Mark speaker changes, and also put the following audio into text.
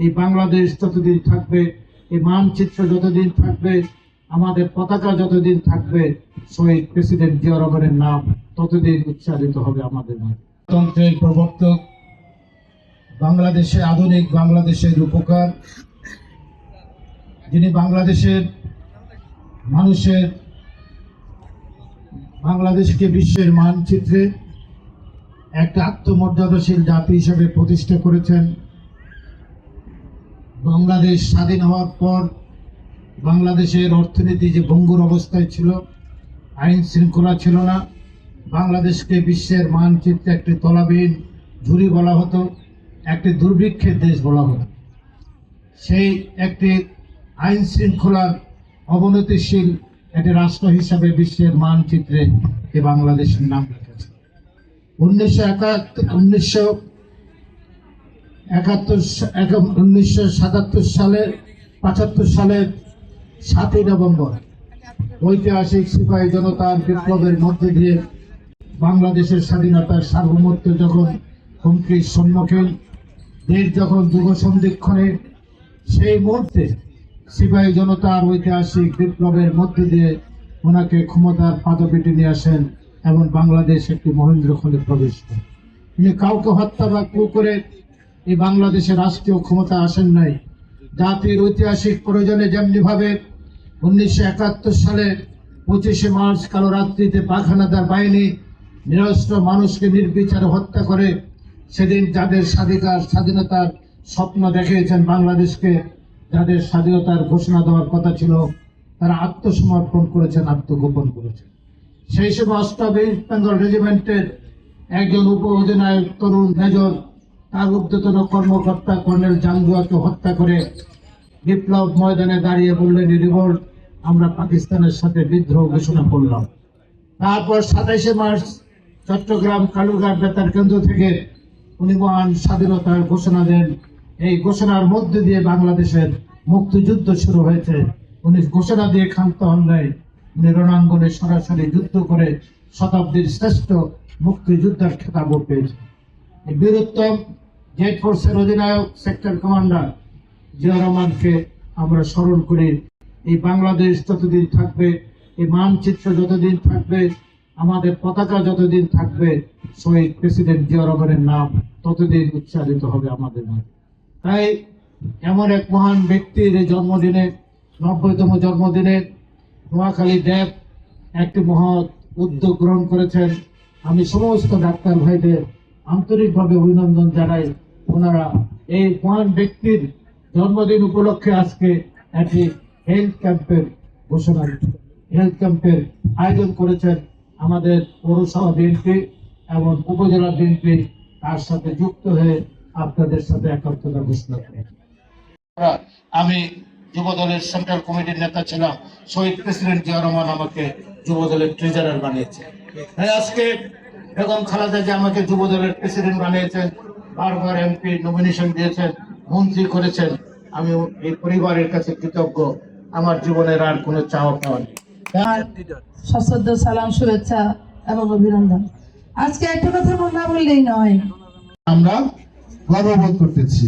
Speaker 1: এই বাংলাদেশ যতদিন থাকবে, এই মানচিত্র যতদিন থাকবে, আমাদের পতাকা যতদিন থাকবে, শহীদ প্রেসিডেন্ট জিয়া রহমানের নাম ততদিন উচ্চারিত হবে আমাদের মাঝে। গণতন্ত্রের প্রবর্তক, বাংলাদেশে আধুনিক বাংলাদেশের রূপকার, যিনি বাংলাদেশকে বিশ্বের মানচিত্রে একটা আত্মমর্যাদাশীল জাতি হিসেবে প্রতিষ্ঠা করেছেন। বাংলাদেশ স্বাধীন হওয়ার পর বাংলাদেশের অর্থনীতি যে ভঙ্গুর অবস্থায় ছিল, আইন শৃঙ্খলা ছিল না, বাংলাদেশকে বিশ্বের মানচিত্রে একটি তলাবিহীন ঝুড়ি বলা হতো, একটি দুর্ভিক্ষের দেশ বলা হতো। সেই একটি আইন শৃঙ্খলার অবনতিশীল একটি রাষ্ট্র হিসাবে বিশ্বের মানচিত্রে এই বাংলাদেশের নাম রেখেছে। 1977 সালের 7ই নভেম্বর ঐতিহাসিক সিপাহী জনতার বিপ্লবের মধ্যে দিয়ে বাংলাদেশের স্বাধীনতার সার্বভৌমত্ব যখন হুমকির সম্মুখীন, দেশ যখন যুগ সন্ধিক্ষণে, সেই মুহূর্তে সিপাহী জনতার ঐতিহাসিক বিপ্লবের মধ্যে দিয়ে ওনাকে ক্ষমতার পাদপীঠে নিয়ে আসেন এবং বাংলাদেশ একটি মহেন্দ্রক্ষণে প্রবেশ করে। তিনি কাউকে হত্যা বা কু করে এই বাংলাদেশের রাষ্ট্রীয় ক্ষমতা আসেন নাই। জাতির ঐতিহাসিক প্রয়োজনে যেমনিভাবে 1971 সালে 25শে মার্চ কালো রাত্রিতে পাখানাদার বাহিনী নিরস্ত্র মানুষকে নির্বিচারে হত্যা করে, সেদিন যাদের স্বাধীনতার স্বপ্ন দেখিয়েছেন, বাংলাদেশকে যাদের স্বাধীনতার ঘোষণা দেওয়ার কথা ছিল, তারা আত্মসমর্পণ করেছেন, আত্মগোপন করেছেন। সেই সময় 8ম ইস্ট বেঙ্গল রেজিমেন্টের একজন উপ অধিনায়ক তরুণ মেজর তার ঊর্ধ্বতন কর্মকর্তা কর্নেল জাঙ্গুয়াকে হত্যা করে বিপ্লব ময়দানে দাঁড়িয়ে বললেন, রিভোল্ট, আমরা পাকিস্তানের সাথে বিদ্রোহ ঘোষণা করলাম। তারপর 27শে মার্চ চট্টগ্রাম কালুরঘাট বেতার কেন্দ্র থেকে উনি মহান স্বাধীনতার ঘোষণা দেন। এই ঘোষণার মধ্যে দিয়ে বাংলাদেশের মুক্তিযুদ্ধ শুরু হয়েছে। উনি ঘোষণা দিয়ে ক্ষান্ত হন নাই, উনি রণাঙ্গনে সরাসরি যুদ্ধ করে শতাব্দীর শ্রেষ্ঠ মুক্তিযোদ্ধার খেতাব পেয়েছেন। এই বীরোত্তম জেড ফোর্সের অধিনায়ক সেক্টর কমান্ডার জিয়া রহমানকে আমরা স্মরণ করি। এই বাংলাদেশ যতদিন থাকবে, এই মানচিত্র যতদিন থাকবে, আমাদের পতাকা যতদিন থাকবে, শহীদ প্রেসিডেন্ট জিয়া রহমানের নাম ততদিন উচ্চারিত হবে আমাদের মাঝে। তাই এমন এক মহান ব্যক্তির এই জন্মদিনে, 90তম জন্মদিনে নোয়াখালী ড্যাব একটি মহৎ উদ্যোগ গ্রহণ করেছেন। আমি সমস্ত ডাক্তার ভাইদের আন্তরিকভাবে অভিনন্দন জানাই। ওনারা এই মহান ব্যক্তির জন্মদিন উপলক্ষে আজকে একটি হেলথ ক্যাম্পের আয়োজন করেছেন। আমাদের পৌরসভা বিএনপি এবং উপজেলা বিএনপি তার সাথে যুক্ত হয়ে আপনাদের সাথে একাত্মতা ঘোষণা করে। আমি যুবদলের সেন্ট্রাল কমিটির নেতা ছিলাম, শহীদ প্রেসিডেন্ট জিয়া রহমান আমাকে যুবদলের ট্রেজারার বানিয়েছে। তাই আজকে বেগম খালেদা জিয়া আমাকে যুবদলের প্রেসিডেন্ট বানিয়েছেন, বারবার এমপি নমিনেশন দিয়েছেন, মন্ত্রী করেছেন। আমি এই পরিবারের কাছে কৃতজ্ঞ। আমার জীবনের আর কোনো চাওয়া পাওয়া নেই।
Speaker 2: সশ্রদ্ধ সালাম, শুভেচ্ছা এবং অভিনন্দন। আজকে একটা কথা না বললেই নয়,
Speaker 3: আমরা গর্ববোধ করতেছি।